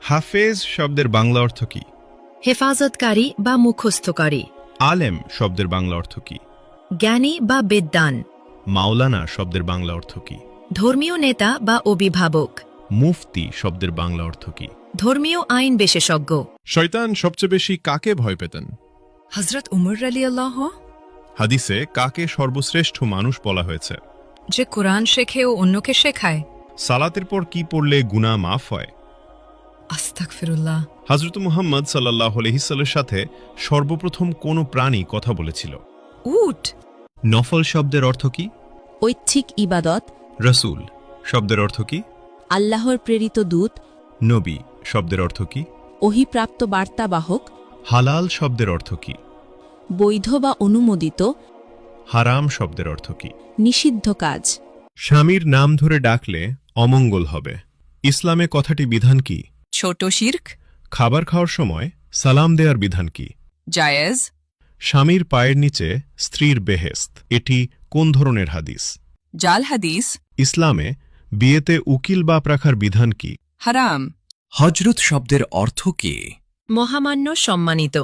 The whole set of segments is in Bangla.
হাফেজ শব্দের বাংলা অর্থ কি? হেফাজতকারী বা মুখস্থকারী। আলেম শব্দের বাংলা অর্থ কি? জ্ঞানী বা বিদ্বান। মাওলানা শব্দের বাংলা অর্থ কি? ধর্মীয় নেতা বা অভিভাবক। মুফতি শব্দের বাংলা অর্থ কি? ধর্মীয় আইন বিশেষজ্ঞ। শয়তান সবচেয়ে বেশি কাকে ভয় পেতেন? হযরত উমর রাদিয়াল্লাহু। হাদিসে কাকে সর্বশ্রেষ্ঠ মানুষ বলা হয়েছে? যে কোরআন শেখে ও অন্যকে শেখায়। সালাতের পর কি পড়লে গুনাহ মাফ হয়? আস্তাগফিরুল্লাহ। হযরত মুহাম্মদ সাল্লাল্লাহু আলাইহি সাল্লামের সাথে সর্বপ্রথম কোন প্রাণী কথা বলেছিল? উট। নফল শব্দের অর্থ কি? ঐচ্ছিক ইবাদত। রাসূল শব্দের অর্থ কি? আল্লাহর প্রেরিত দূত। নবী শব্দের অর্থ কি? ওহীপ্রাপ্ত বার্তাবাহক। হালাল শব্দের অর্থ কি? বৈধ বা অনুমোদিত। হারাম শব্দের অর্থ কি? নিষিদ্ধ কাজ। স্বামীর নাম ধরে ডাকলে অমঙ্গল হবে। ইসলামে কথাটি বিধান কি? ছোট শিরক। খাবার খাওয়ার সময় সালাম দেওয়ার বিধান কি? জায়েজ। স্বামীর পায়ের নিচে স্ত্রীর বেহেস্ত, এটি কোন ধরনের হাদিস? জাল হাদিস। ইসলামে বিয়েতে উকিল বাপ রাখার বিধান কি? হারাম। হজরত শব্দের অর্থ কি? মহামান্য, সম্মানিত।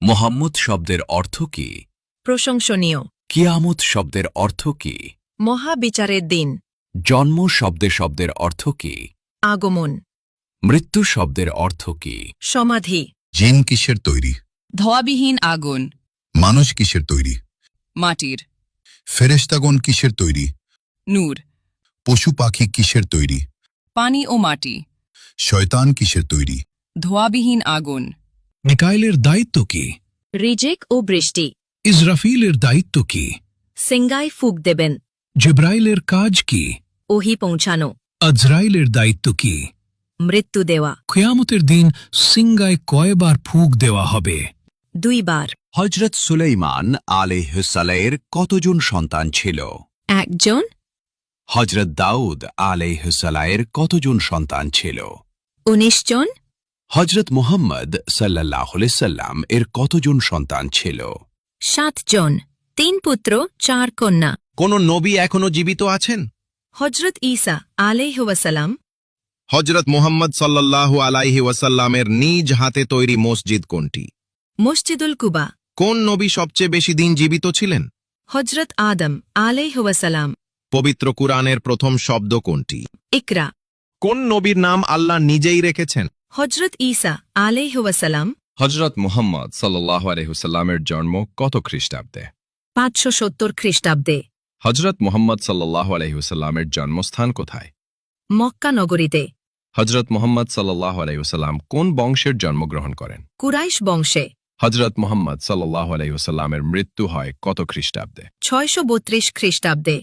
মোহাম্মদ শব্দের অর্থ কি? প্রশংসনীয়। কিয়ামত শব্দের অর্থ কি? মহাবিচারের দিন। জন্ম শব্দের অর্থ কি? আগমন। মৃত্যু শব্দের অর্থ কি? সমাধি। জিন কিসের তৈরি? ধোয়াবিহীন আগুন। মানুষ কিসের তৈরি? মাটির। ফেরেশতাগণ কিসের তৈরি? নূর। পশু পাখি কিসের তৈরি? পানি ও মাটি। শয়তান কিসের তৈরি? ধোয়াবিহীন আগুন। মিকাইলের দায়িত্ব কি? রিজিক ও বৃষ্টি। ইসরাফিলের দায়িত্ব কি? সিঙ্গায় ফুক দেবেন। জিবরাইলের কাজ কি? ওহী পৌঁছানো। আজরাইলের দায়িত্ব কি? মৃত্যু দেওয়া। কিয়ামতের দিন সিঙ্গায় কয়বার ফুঁক দেওয়া হবে? 2 বার। হজরত সুলাইমান আলাইহিসসালামের কতজন সন্তান ছিল? 1 জন। হজরত দাউদ আলাইহিসসালামের কতজন সন্তান ছিল? 19 জন। হজরত মুহাম্মদ সাল্লাল্লাহু আলাইহি সাল্লাম এর কতজন সন্তান ছিল? 7 জন। 3 পুত্র 4 কন্যা। কোন নবী এখনো জীবিত আছেন? হযরত ঈসা আলাইহি ওয়াসাল্লাম। হজরত মুহাম্মদ সাল্লাল্লাহু আলাইহি ওয়াসাল্লামের নিজ হাতে তৈরি মসজিদ কোনটি? মসজিদুল কুবা। কোন নবী সবচেয়ে বেশি দিন জীবিত ছিলেন? হযরত আদম আলাইহি ওয়াসাল্লাম। পবিত্র কুরআনের প্রথম শব্দ কোনটি? ইকরা। কোন নবীর নাম আল্লাহ নিজেই রেখেছেন? হযরত ঈসা আলাইহি ওয়াসাল্লাম। হজরত মুহাম্মদ সাল্লাল্লাহু আলাইহি ওয়াসাল্লামের জন্ম কত খ্রিস্টাব্দে? 570 খ্রিস্টাব্দে। হজরত মুহাম্মদ সাল্লাল্লাহু আলাইহি ওয়াসাল্লামের জন্মস্থান কোথায়? মক্কা নগরীতে। হজরত মুহাম্মদ সাল্লাল্লাহু আলাইহি ওয়াসাল্লাম কোন বংশের জন্মগ্রহণ করেন? কুরাইশ বংশে। হজরত মুহাম্মদ সাল্লাল্লাহু আলাইহি ওয়াসাল্লামের মৃত্যু হয় কত খ্রিস্টাব্দে? 632 খ্রিস্টাব্দে।